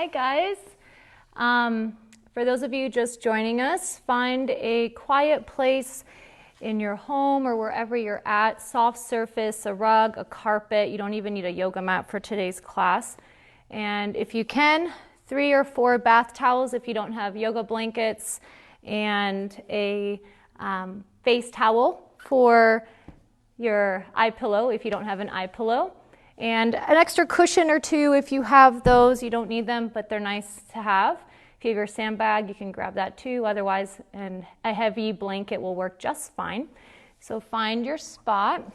Hi guys. For those of you just joining us, find a quiet place in your home or wherever you're at, soft surface, a rug, a carpet. You don't even need a yoga mat for today's class. And if you can, 3 or 4 bath towels if you don't have yoga blankets, and a face towel for your eye pillow if you don't have an eye pillow, and an extra cushion or 2 if you have those. You don't need them, but they're nice to have. If you have your sandbag, you can grab that too. Otherwise, a heavy blanket will work just fine. So find your spot.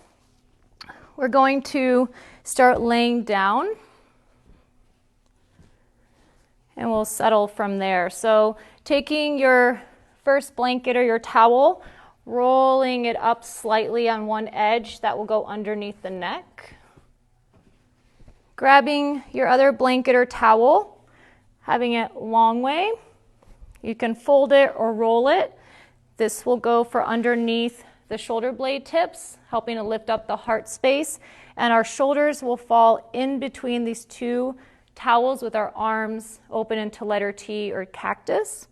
We're going to start laying down, and we'll settle from there. So taking your first blanket or your towel, rolling it up slightly on one edge, that will go underneath the neck. Grabbing your other blanket or towel, having it long way. You can fold it or roll it. This will go for underneath the shoulder blade tips, helping to lift up the heart space. And our shoulders will fall in between these 2 towels with our arms open into letter T or cactus.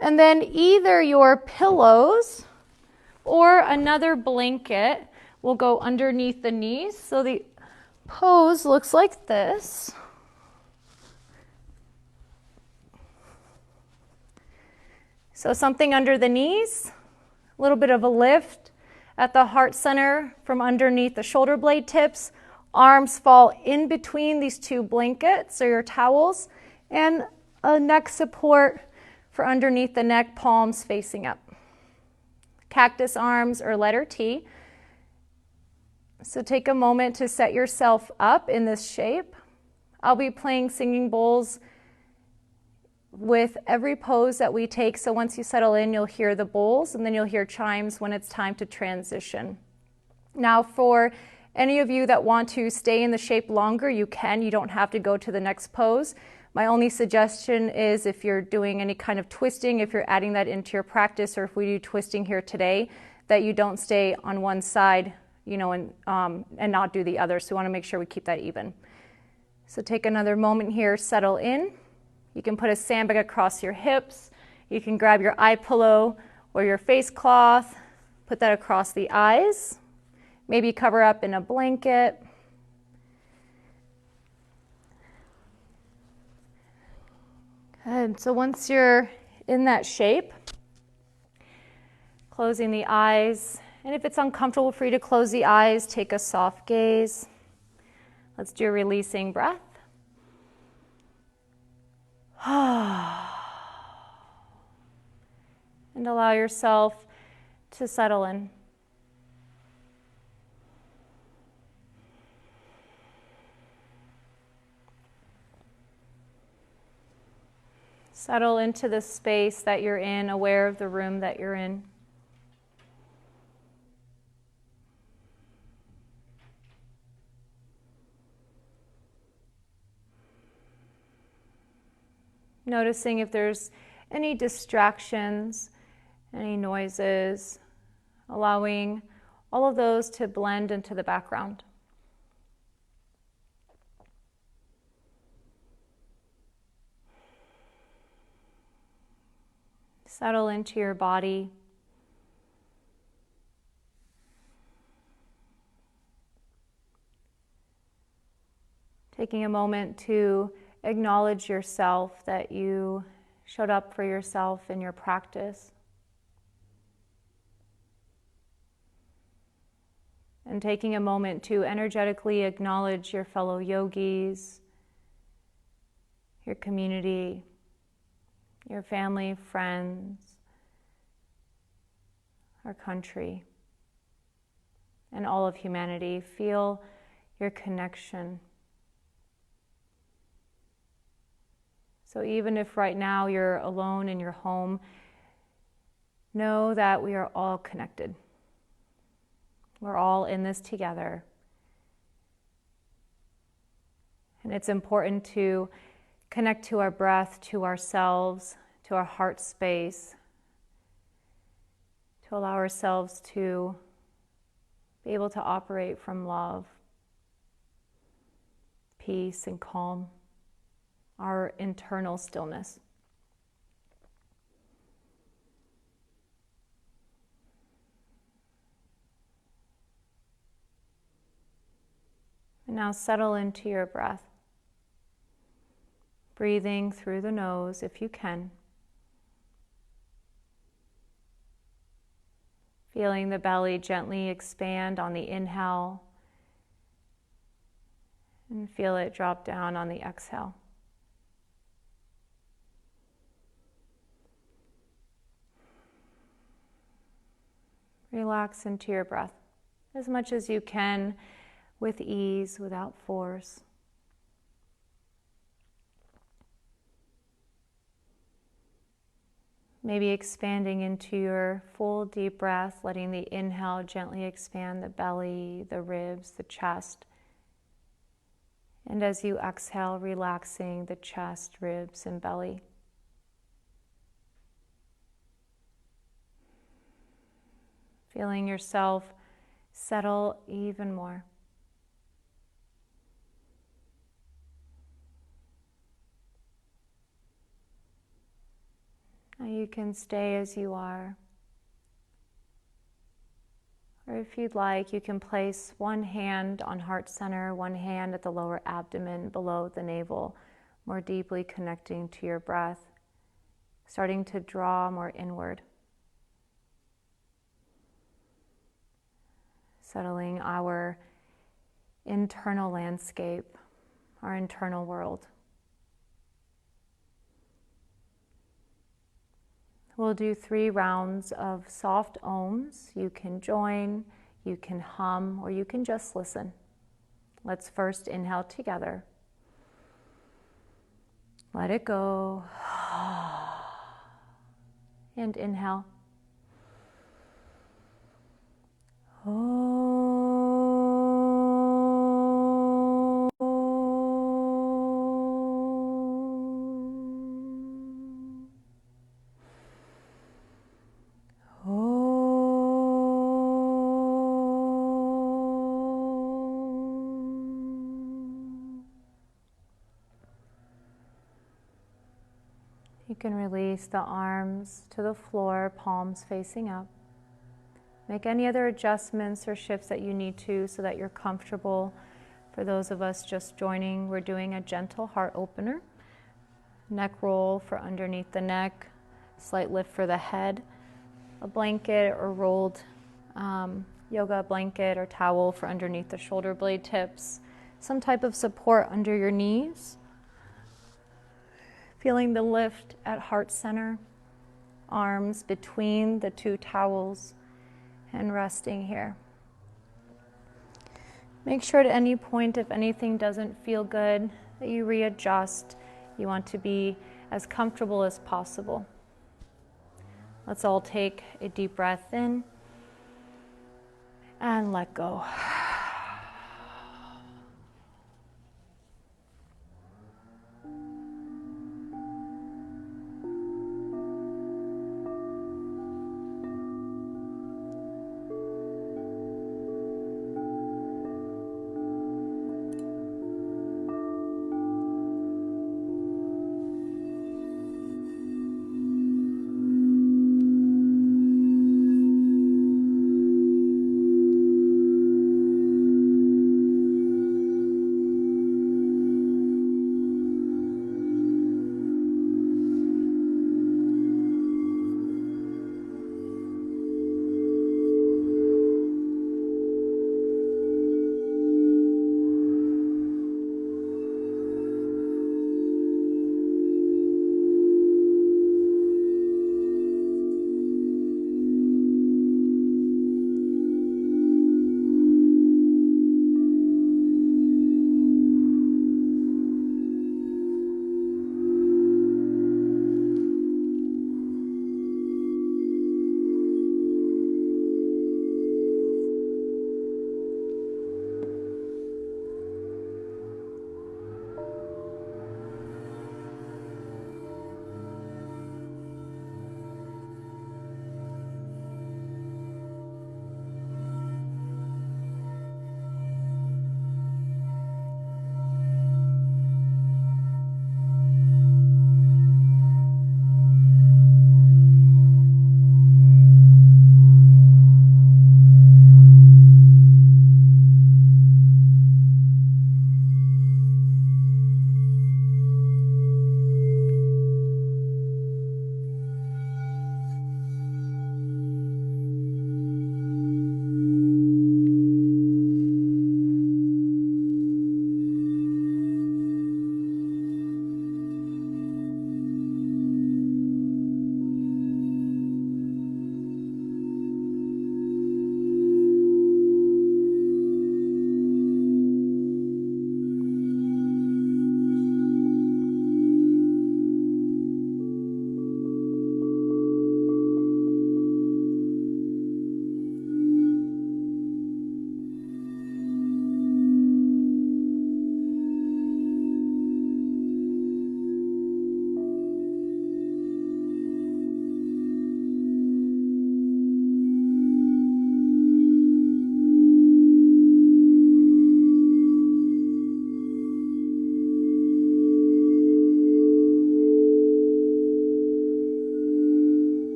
And then either your pillows or another blanket will go underneath the knees. So the pose looks like this. So something under the knees, a little bit of a lift at the heart center from underneath the shoulder blade tips. Arms fall in between these 2 blankets or your towels, and a neck support for underneath the neck, palms facing up. Cactus arms or letter T. So take a moment to set yourself up in this shape. I'll be playing singing bowls with every pose that we take. So once you settle in, you'll hear the bowls, and then you'll hear chimes when it's time to transition. Now, for any of you that want to stay in the shape longer, you can. You don't have to go to the next pose. My only suggestion is if you're doing any kind of twisting, if you're adding that into your practice, or if we do twisting here today, that you don't stay on one side, and not do the other. So we want to make sure we keep that even. So take another moment here, settle in. You can put a sandbag across your hips. You can grab your eye pillow or your face cloth, put that across the eyes. Maybe cover up in a blanket. Good. So once you're in that shape, closing the eyes. And if it's uncomfortable for you to close the eyes, take a soft gaze. Let's do a releasing breath. And allow yourself to settle in. Settle into the space that you're in, aware of the room that you're in. Noticing if there's any distractions, any noises, allowing all of those to blend into the background. Settle into your body. Taking a moment to acknowledge yourself, that you showed up for yourself in your practice. And taking a moment to energetically acknowledge your fellow yogis, your community, your family, friends, our country, and all of humanity. Feel your connection. So even if right now you're alone in your home, know that we are all connected. We're all in this together. And it's important to connect to our breath, to ourselves, to our heart space, to allow ourselves to be able to operate from love, peace, and calm. our internal stillness. And now settle into your breath, breathing through the nose if you can. Feeling the belly gently expand on the inhale and feel it drop down on the exhale. Relax into your breath as much as you can with ease, without force. Maybe expanding into your full deep breath, letting the inhale gently expand the belly, the ribs, the chest. And as you exhale, relaxing the chest, ribs, and belly. Feeling yourself settle even more. Now you can stay as you are. Or if you'd like, you can place one hand on heart center, one hand at the lower abdomen below the navel, more deeply connecting to your breath, starting to draw more inward. Settling our internal landscape, our internal world. We'll do 3 rounds of soft ohms. You can join, you can hum, or you can just listen. Let's first inhale together. Let it go. And inhale. You can release the arms to the floor, palms facing up. Make any other adjustments or shifts that you need to so that you're comfortable. For those of us just joining, we're doing a gentle heart opener. Neck roll for underneath the neck, slight lift for the head, a blanket or rolled yoga blanket or towel for underneath the shoulder blade tips, some type of support under your knees. Feeling the lift at heart center, arms between the 2 towels, and resting here. Make sure at any point, if anything doesn't feel good, that you readjust. You want to be as comfortable as possible. Let's all take a deep breath in and let go.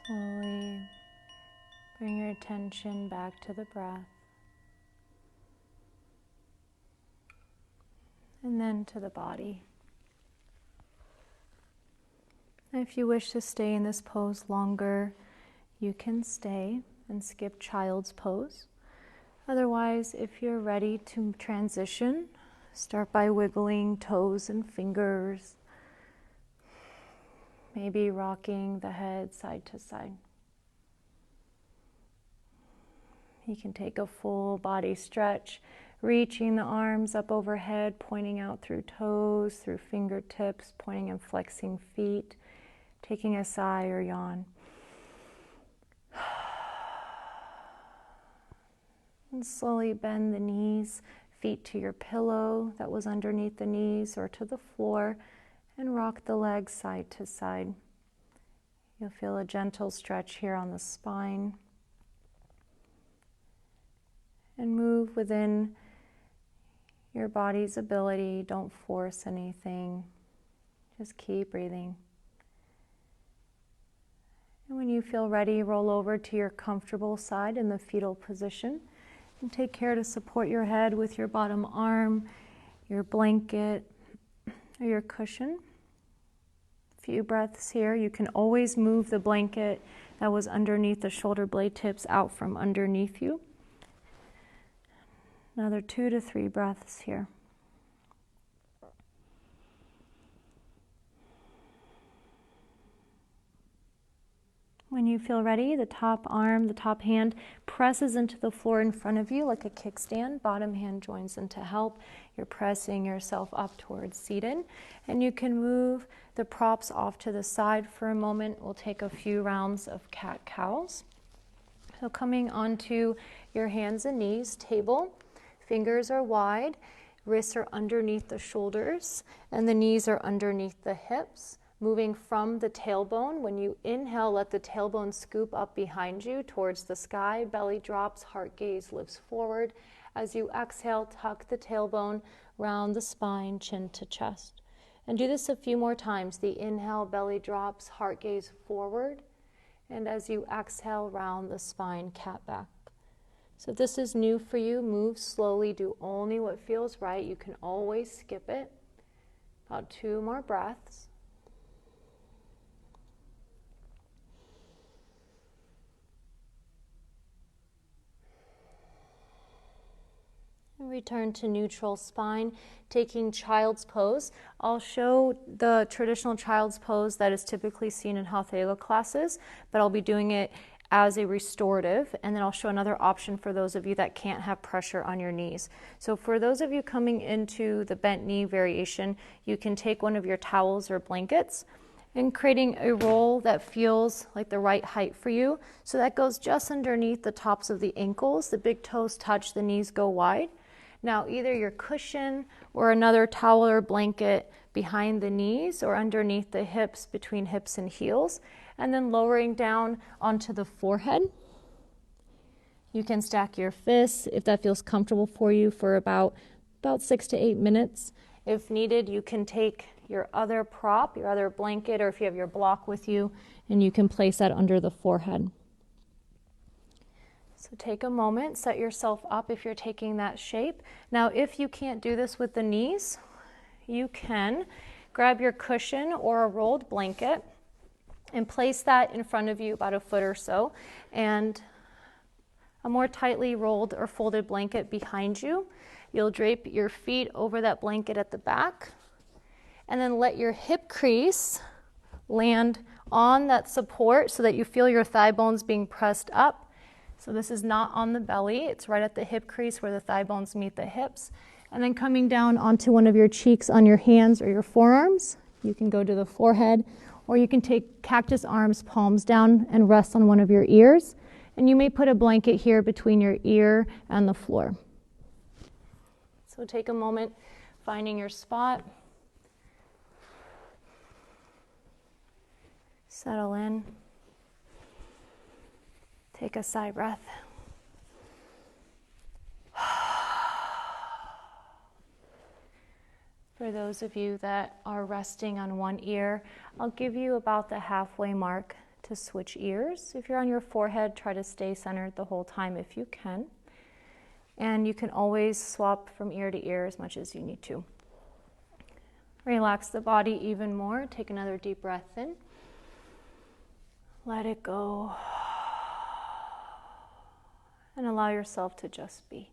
Slowly bring your attention back to the breath, and then to the body. If you wish to stay in this pose longer, you can stay and skip child's pose. Otherwise, if you're ready to transition, start by wiggling toes and fingers, maybe rocking the head side to side. You can take a full body stretch, reaching the arms up overhead, pointing out through toes, through fingertips, pointing and flexing feet, taking a sigh or yawn. And slowly bend the knees, feet to your pillow that was underneath the knees or to the floor, and rock the legs side to side. You'll feel a gentle stretch here on the spine. And move within your body's ability. Don't force anything. Just keep breathing. And when you feel ready, roll over to your comfortable side in the fetal position. And take care to support your head with your bottom arm, your blanket, or your cushion. A few breaths here. You can always move the blanket that was underneath the shoulder blade tips out from underneath you. Another 2 to 3 breaths here. When you feel ready, the top arm, the top hand presses into the floor in front of you like a kickstand. Bottom hand joins in to help. You're pressing yourself up towards seated. And you can move the props off to the side for a moment. We'll take a few rounds of cat-cows. So coming onto your hands and knees, table. Fingers are wide, wrists are underneath the shoulders, and the knees are underneath the hips. Moving from the tailbone, when you inhale, let the tailbone scoop up behind you towards the sky. Belly drops, heart gaze lifts forward. As you exhale, tuck the tailbone, round the spine, chin to chest. And do this a few more times. The inhale, belly drops, heart gaze forward. And as you exhale, round the spine, cat back. So if this is new for you, move slowly, do only what feels right. You can always skip it. About 2 more breaths. And return to neutral spine, taking child's pose. I'll show the traditional child's pose that is typically seen in Hatha Yoga classes, but I'll be doing it as a restorative, and then I'll show another option for those of you that can't have pressure on your knees. So for those of you coming into the bent knee variation, you can take one of your towels or blankets and creating a roll that feels like the right height for you. So that goes just underneath the tops of the ankles. The big toes touch, the knees go wide. Now either your cushion or another towel or blanket behind the knees or underneath the hips, between hips and heels, and then lowering down onto the forehead. You can stack your fists if that feels comfortable for you for about 6 to 8 minutes. If needed, you can take your other prop, your other blanket, or if you have your block with you, and you can place that under the forehead. So take a moment, set yourself up if you're taking that shape. Now, if you can't do this with the knees, you can grab your cushion or a rolled blanket and place that in front of you about a foot or so, and a more tightly rolled or folded blanket behind you. You'll drape your feet over that blanket at the back, and then let your hip crease land on that support so that you feel your thigh bones being pressed up. So this is not on the belly, it's right at the hip crease where the thigh bones meet the hips. And then coming down onto one of your cheeks on your hands or your forearms. You can go to the forehead, or you can take cactus arms, palms down, and rest on one of your ears. And you may put a blanket here between your ear and the floor. So take a moment finding your spot. Settle in. Take a sigh breath. For those of you that are resting on one ear, I'll give you about the halfway mark to switch ears. If you're on your forehead, try to stay centered the whole time if you can. And you can always swap from ear to ear as much as you need to. Relax the body even more. Take another deep breath in. Let it go. And allow yourself to just be.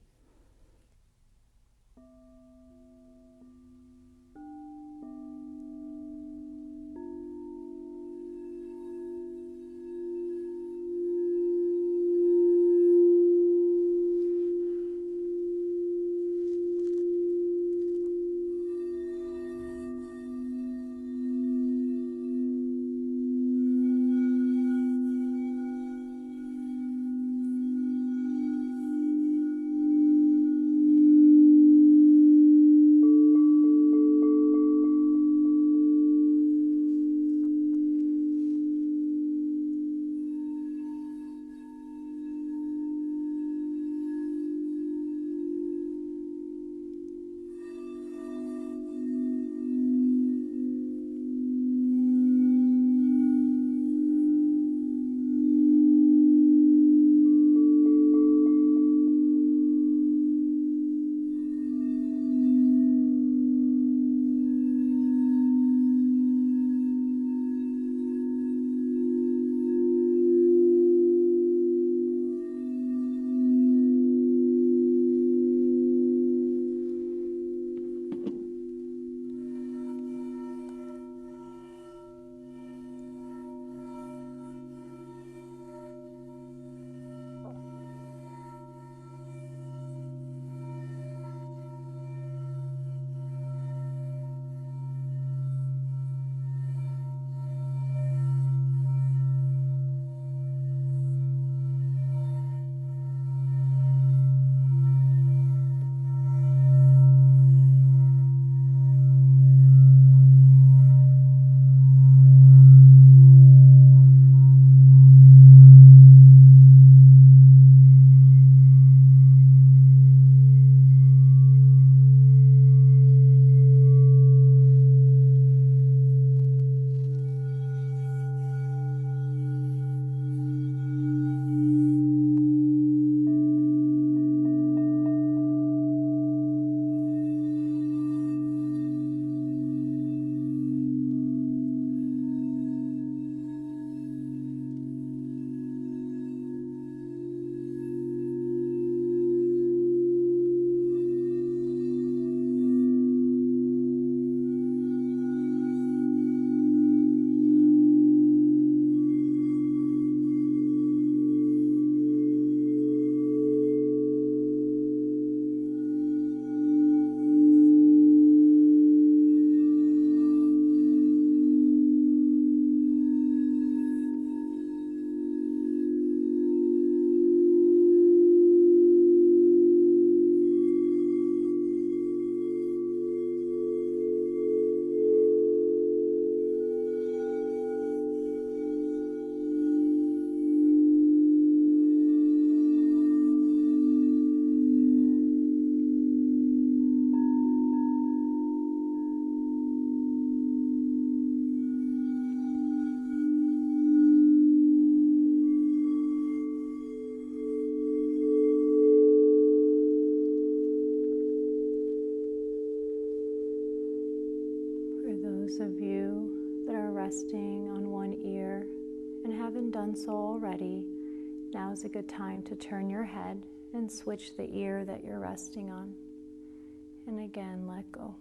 resting on one ear and haven't done so already, now is a good time to turn your head and switch the ear that you're resting on. And again, let go.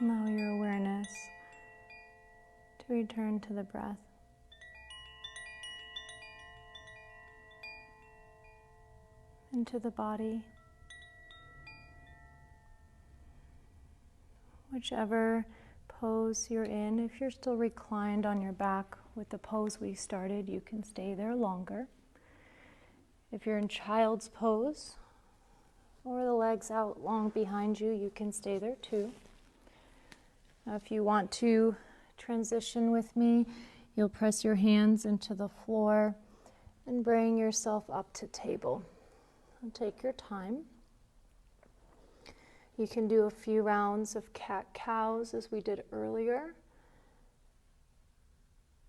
Allow your awareness to return to the breath. Into the body. Whichever pose you're in, if you're still reclined on your back with the pose we started, you can stay there longer. If you're in child's pose, or the legs out long behind you, you can stay there too. Now, if you want to transition with me, you'll press your hands into the floor and bring yourself up to table. And take your time. You can do a few rounds of cat-cows as we did earlier.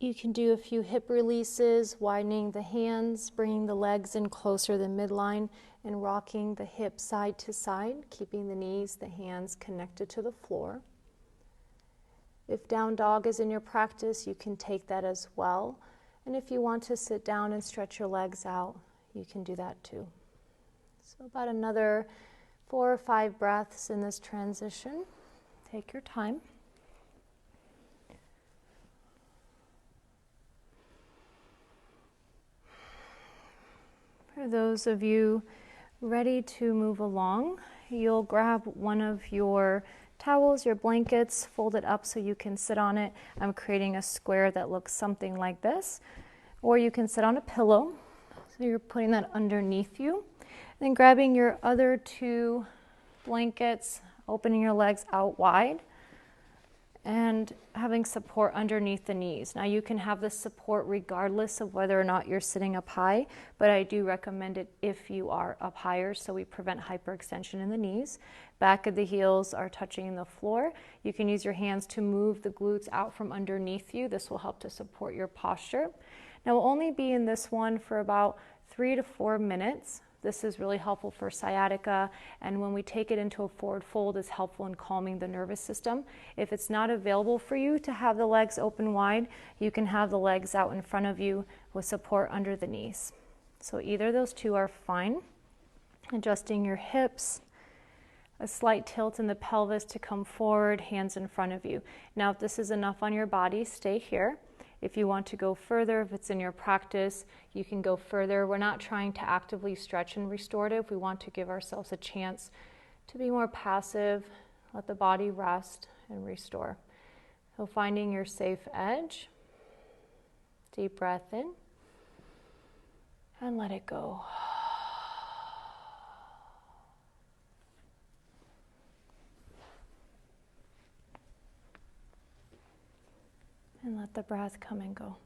You can do a few hip releases, widening the hands, bringing the legs in closer to midline, and rocking the hips side to side, keeping the knees, the hands connected to the floor. If down dog is in your practice, you can take that as well. And if you want to sit down and stretch your legs out, you can do that too. So about another 4 or 5 breaths in this transition. Take your time. For those of you ready to move along, you'll grab one of your towels, your blankets, fold it up so you can sit on it. I'm creating a square that looks something like this. Or you can sit on a pillow. So you're putting that underneath you. Then grabbing your other 2 blankets, opening your legs out wide, and having support underneath the knees. Now you can have this support regardless of whether or not you're sitting up high, but I do recommend it if you are up higher, so we prevent hyperextension in the knees. Back of the heels are touching the floor. You can use your hands to move the glutes out from underneath you. This will help to support your posture. Now we'll only be in this one for about 3 to 4 minutes. This is really helpful for sciatica, and when we take it into a forward fold, it's helpful in calming the nervous system. If it's not available for you to have the legs open wide, you can have the legs out in front of you with support under the knees. So either of those 2 are fine. Adjusting your hips, a slight tilt in the pelvis to come forward, hands in front of you. Now, if this is enough on your body, stay here. If you want to go further, if it's in your practice, you can go further. We're not trying to actively stretch in restorative. We want to give ourselves a chance to be more passive, let the body rest and restore. So finding your safe edge, deep breath in, and let it go. And let the breath come and go.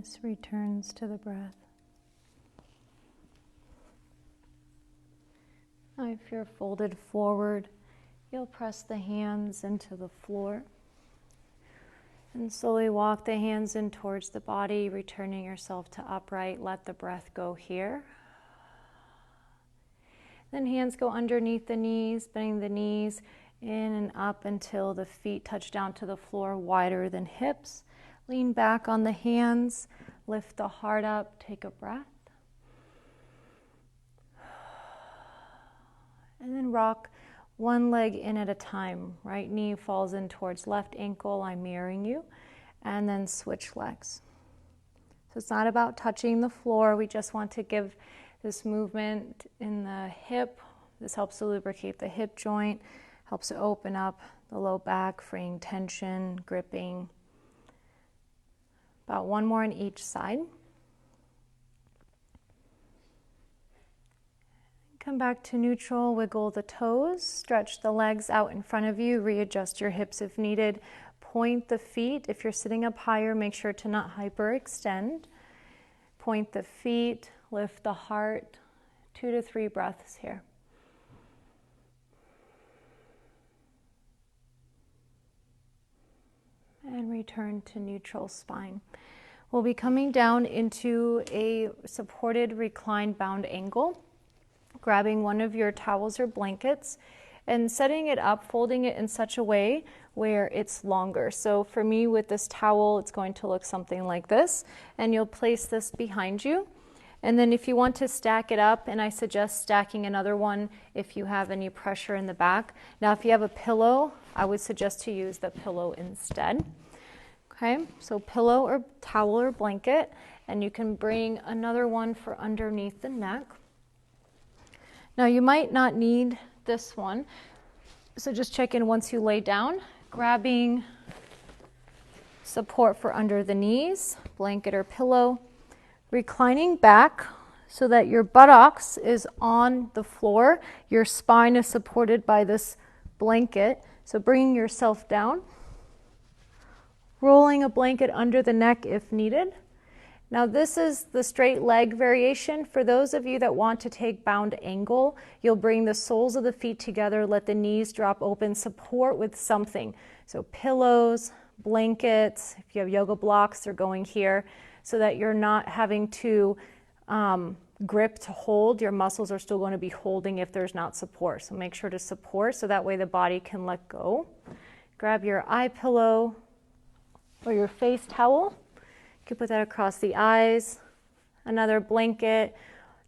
awareness returns to the breath. Now, if you're folded forward, you'll press the hands into the floor and slowly walk the hands in towards the body, returning yourself to upright. Let the breath go here. Then hands go underneath the knees, bending the knees in and up until the feet touch down to the floor, wider than hips. Lean back on the hands, lift the heart up, take a breath. And then rock one leg in at a time. Right knee falls in towards left ankle, I'm mirroring you. And then switch legs. So it's not about touching the floor, we just want to give this movement in the hip. This helps to lubricate the hip joint, helps to open up the low back, freeing tension, gripping. About one more on each side. Come back to neutral, wiggle the toes, stretch the legs out in front of you, readjust your hips if needed. Point the feet. If you're sitting up higher, make sure to not hyperextend. Point the feet, lift the heart. 2 to 3 breaths here. And return to neutral spine. We'll be coming down into a supported reclined bound angle, grabbing one of your towels or blankets and setting it up, folding it in such a way where it's longer. So for me with this towel, it's going to look something like this, and you'll place this behind you. And then if you want to stack it up, and I suggest stacking another one if you have any pressure in the back. Now if you have a pillow, I would suggest to use the pillow instead. Okay, so pillow or towel or blanket, and you can bring another one for underneath the neck. Now you might not need this one, so just check in once you lay down, grabbing support for under the knees, blanket or pillow, reclining back so that your buttocks is on the floor, your spine is supported by this blanket, so bringing yourself down, rolling a blanket under the neck if needed. Now this is the straight leg variation. For those of you that want to take bound angle, you'll bring the soles of the feet together, let the knees drop open, support with something. So pillows, blankets, if you have yoga blocks, they're going here, so that you're not having to grip to hold. Your muscles are still going to be holding if there's not support. So make sure to support so that way the body can let go. Grab your eye pillow or your face towel. You can put that across the eyes, another blanket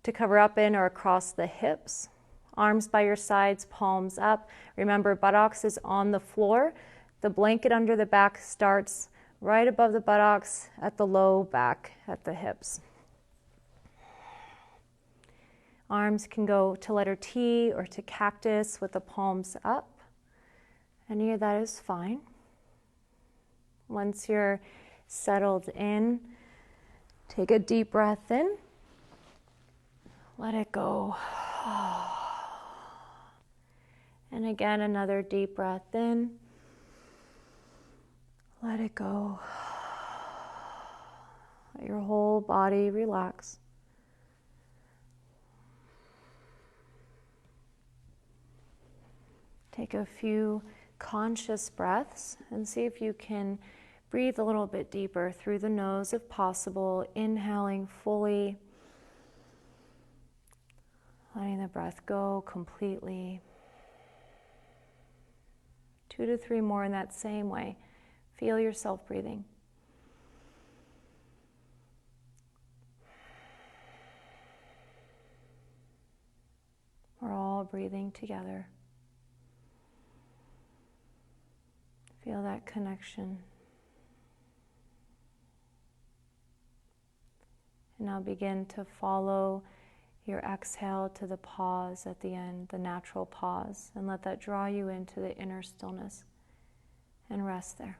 to cover up in or across the hips. Arms by your sides, palms up. Remember, buttocks is on the floor. The blanket under the back starts right above the buttocks at the low back at the hips. Arms can go to letter T or to cactus with the palms up. Any of that is fine. Once you're settled in, take a deep breath in, let it go. And again, another deep breath in, let it go. Let your whole body relax. Take a few conscious breaths and see if you can breathe a little bit deeper through the nose if possible, inhaling fully, letting the breath go completely. 2 to 3 more in that same way. Feel yourself breathing. We're all breathing together. Feel that connection. And now begin to follow your exhale to the pause at the end, the natural pause, and let that draw you into the inner stillness and rest there.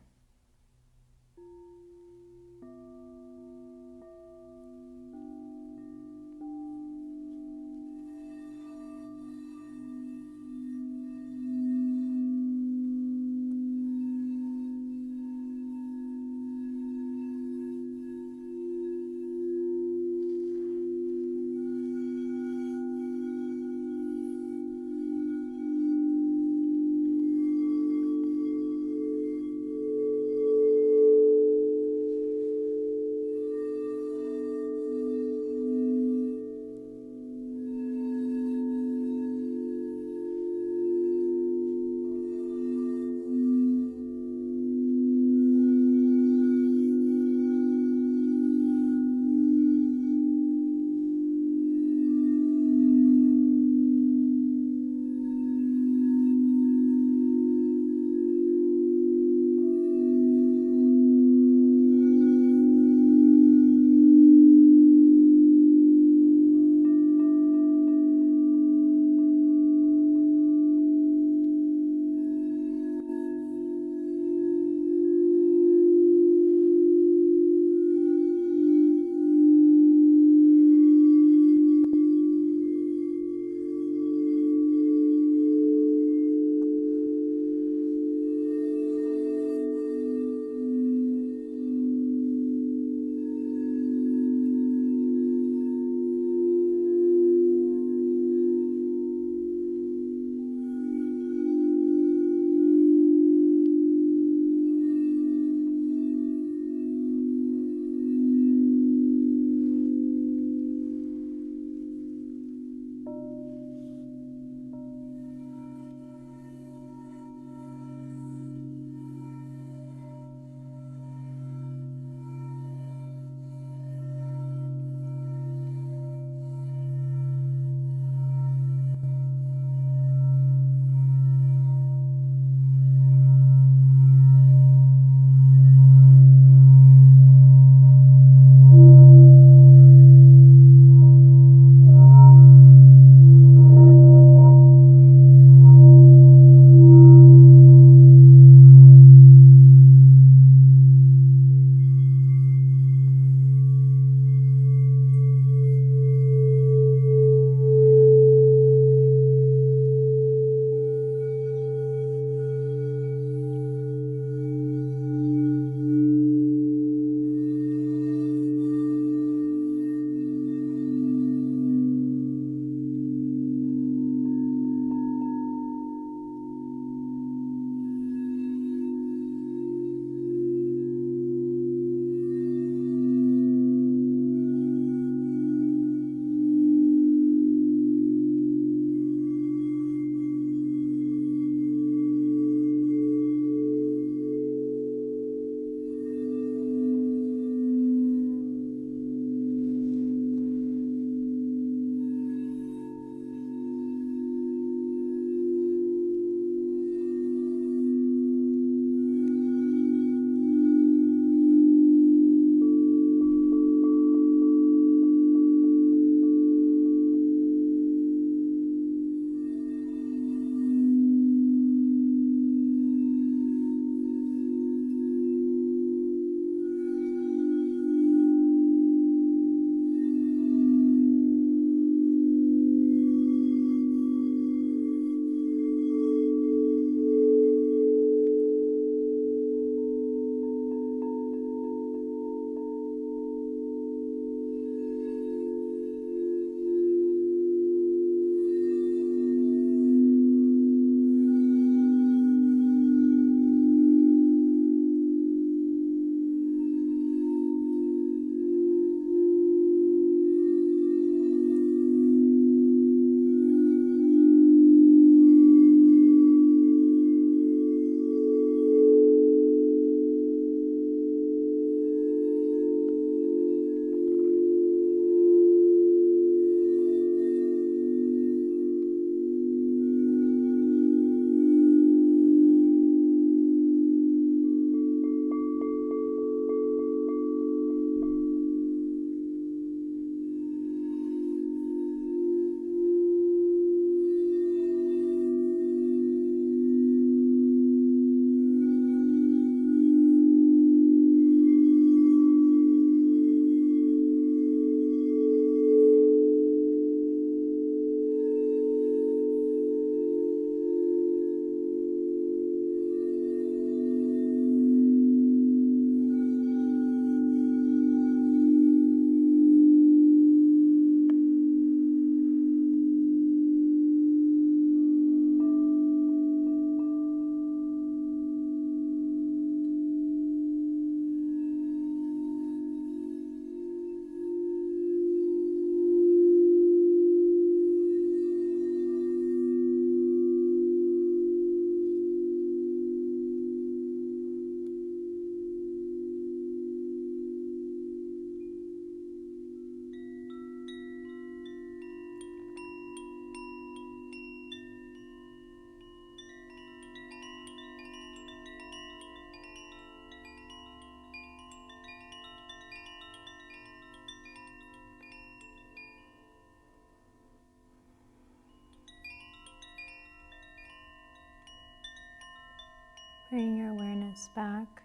arms back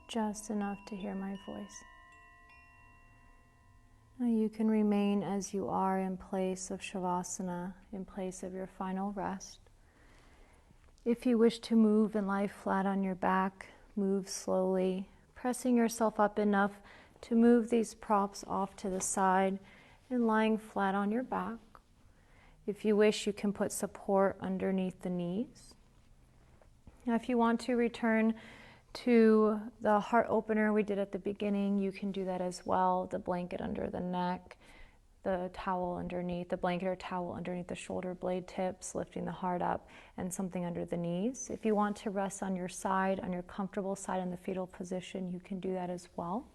just enough to hear my voice. Now you can remain as you are in place of Shavasana, in place of your final rest. If you wish to move and lie flat on your back, move slowly, pressing yourself up enough to move these props off to the side and lying flat on your back. If you wish, you can put support underneath the knees. Now, if you want to return to the heart opener we did at the beginning, you can do that as well. The blanket under the neck, the towel underneath, the blanket or towel underneath the shoulder blade tips, lifting the heart up, and something under the knees. If you want to rest on your side, on your comfortable side in the fetal position, you can do that as well.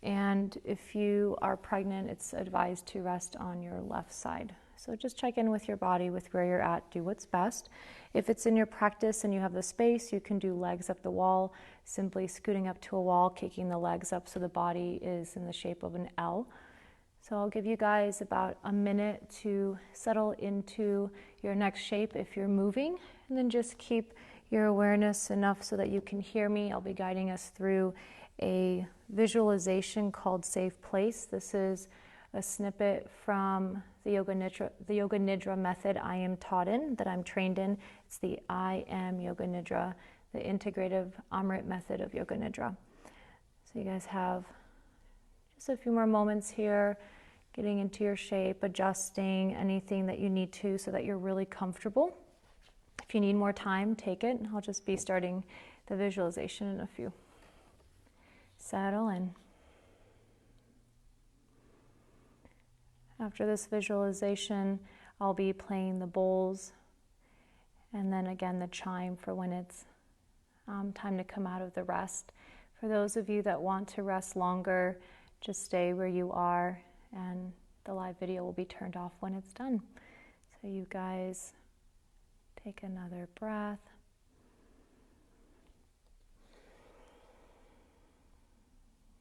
And if you are pregnant, it's advised to rest on your left side. So just check in with your body, with where you're at, do what's best. If it's in your practice and you have the space, you can do legs up the wall, simply scooting up to a wall, kicking the legs up so the body is in the shape of an L. So I'll give you guys about a minute to settle into your next shape if you're moving, and then just keep your awareness enough so that you can hear me. I'll be guiding us through a visualization called Safe Place. This is a snippet from the Yoga Nidra method I am taught in, that I'm trained in. It's the I Am Yoga Nidra, the integrative Amrit method of Yoga Nidra. So you guys have just a few more moments here, getting into your shape, adjusting anything that you need to so that you're really comfortable. If you need more time, take it. I'll just be starting the visualization in a few. Settle in. After this visualization, I'll be playing the bowls and then again the chime for when it's time to come out of the rest. For those of you that want to rest longer, just stay where you are and the live video will be turned off when it's done. So you guys take another breath.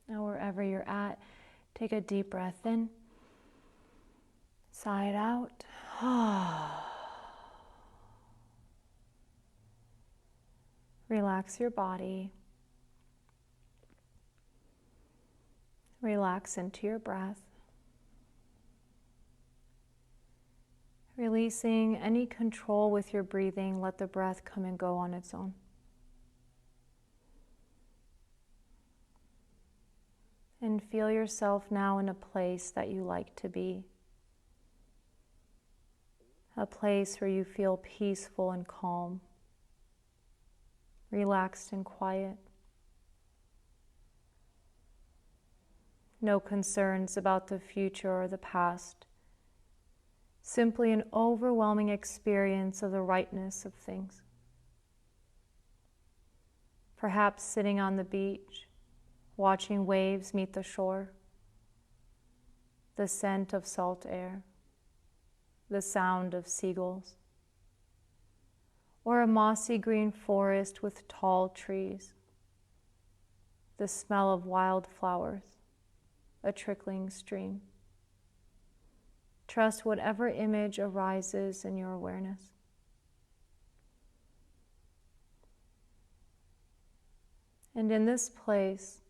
Now wherever you're at, take a deep breath in. Sigh it out. Relax your body. Relax into your breath. Releasing any control with your breathing, let the breath come and go on its own. And feel yourself now in a place that you like to be. A place where you feel peaceful and calm, relaxed and quiet. No concerns about the future or the past. Simply an overwhelming experience of the rightness of things. Perhaps sitting on the beach, watching waves meet the shore, the scent of salt air, the sound of seagulls, or a mossy green forest with tall trees, the smell of wildflowers, a trickling stream. Trust whatever image arises in your awareness. And in this place,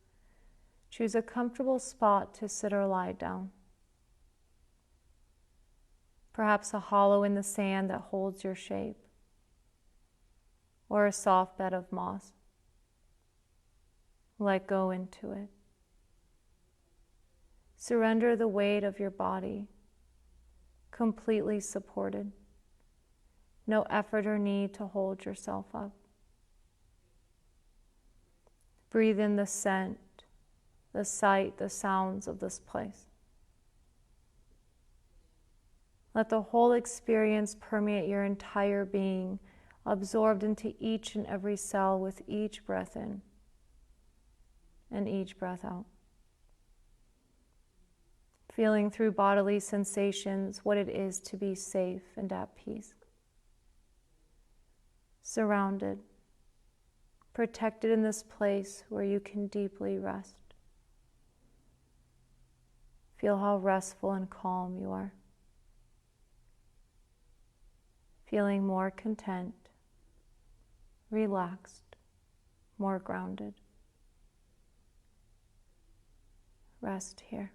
choose a comfortable spot to sit or lie down. Perhaps a hollow in the sand that holds your shape, or a soft bed of moss. Let go into it. Surrender the weight of your body, completely supported. No effort or need to hold yourself up. Breathe in the scent, the sight, the sounds of this place. Let the whole experience permeate your entire being, absorbed into each and every cell with each breath in and each breath out. Feeling through bodily sensations what it is to be safe and at peace. Surrounded, protected in this place where you can deeply rest. Feel how restful and calm you are. Feeling more content, relaxed, more grounded. Rest here.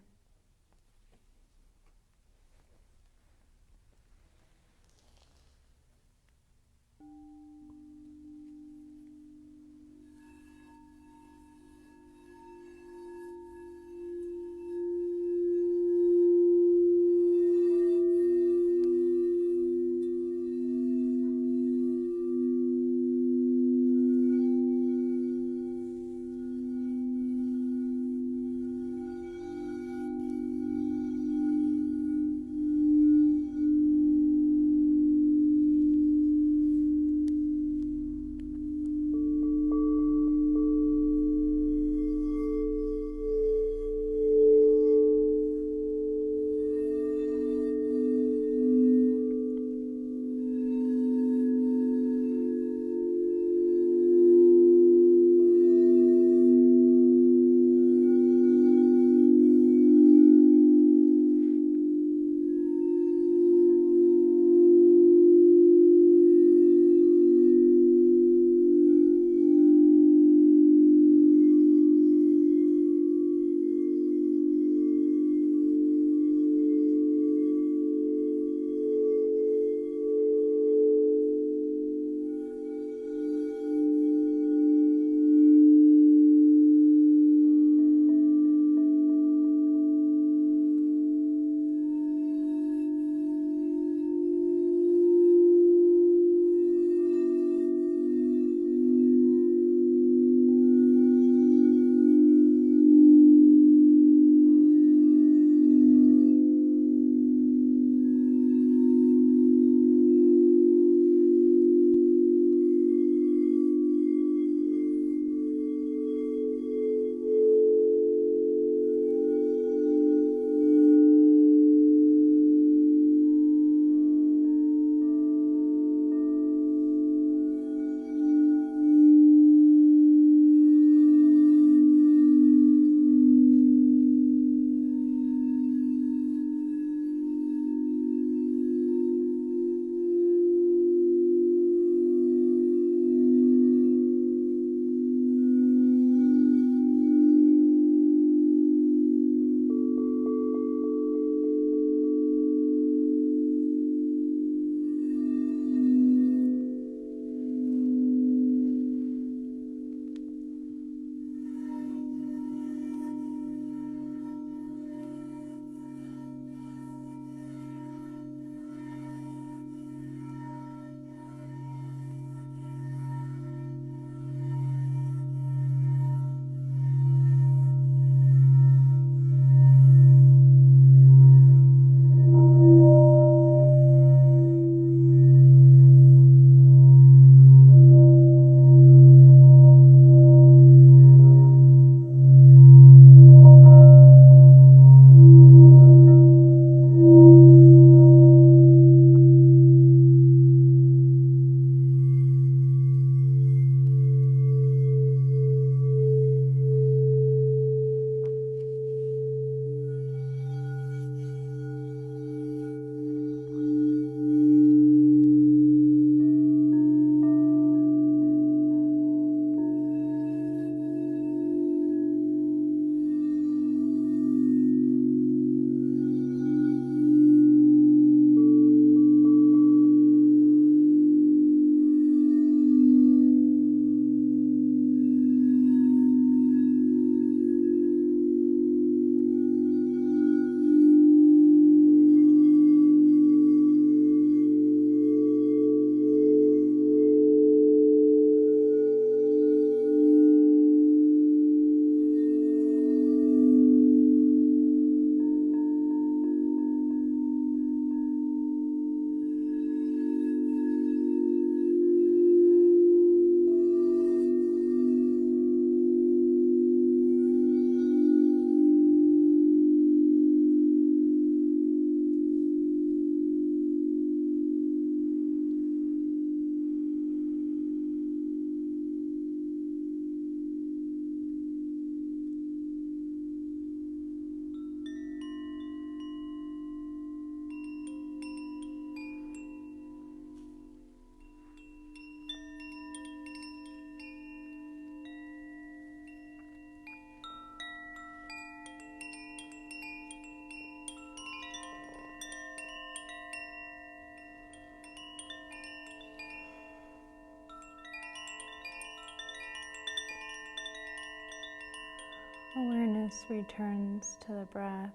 Awareness returns to the breath.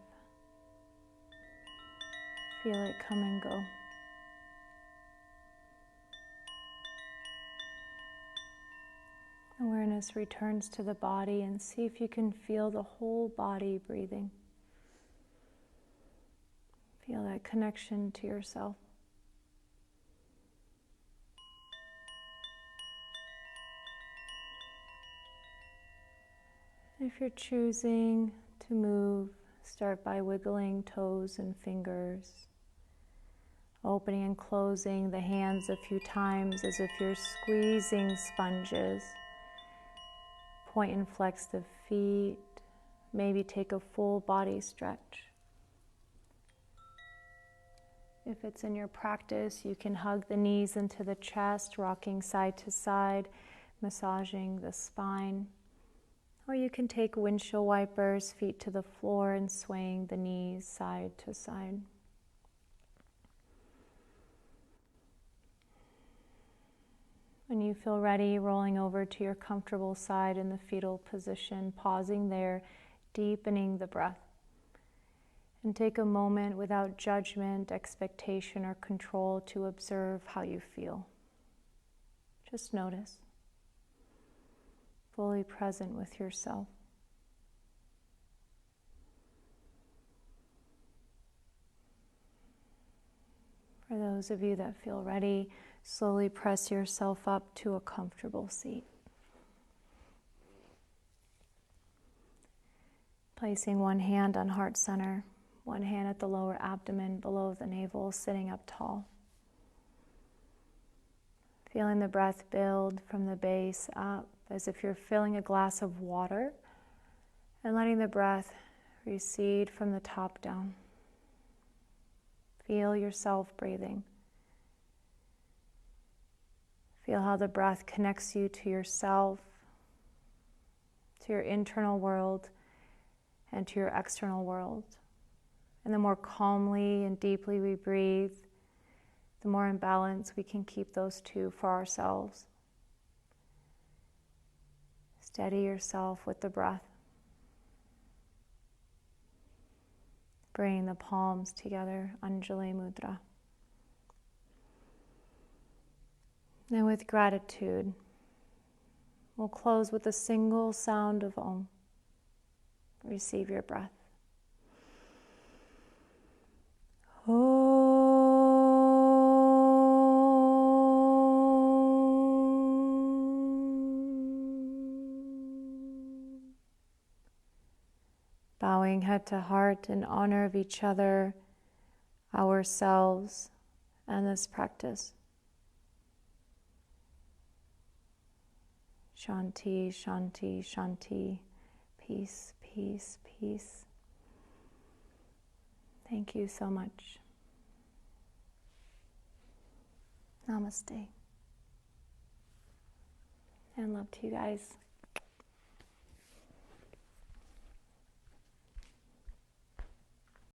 Feel it come and go. Awareness returns to the body, and see if you can feel the whole body breathing. Feel that connection to yourself. If you're choosing to move, start by wiggling toes and fingers, opening and closing the hands a few times as if you're squeezing sponges. Point and flex the feet, maybe take a full body stretch. If it's in your practice, you can hug the knees into the chest, rocking side to side, massaging the spine. Or you can take windshield wipers, feet to the floor, and swaying the knees side to side. When you feel ready, rolling over to your comfortable side in the fetal position, pausing there, deepening the breath. And take a moment without judgment, expectation, or control to observe how you feel. Just notice. Fully present with yourself. For those of you that feel ready, slowly press yourself up to a comfortable seat. Placing one hand on heart center, one hand at the lower abdomen below the navel, sitting up tall. Feeling the breath build from the base up as if you're filling a glass of water, and letting the breath recede from the top down. Feel yourself breathing. Feel how the breath connects you to yourself, to your internal world, and to your external world. And the more calmly and deeply we breathe, the more in balance we can keep those two for ourselves. Steady yourself with the breath. Bring the palms together, anjali mudra. And with gratitude, we'll close with a single sound of Om. Receive your breath. Om. Bowing head to heart in honor of each other, ourselves, and this practice. Shanti, Shanti, Shanti. Peace, peace, peace. Thank you so much. Namaste. And love to you guys.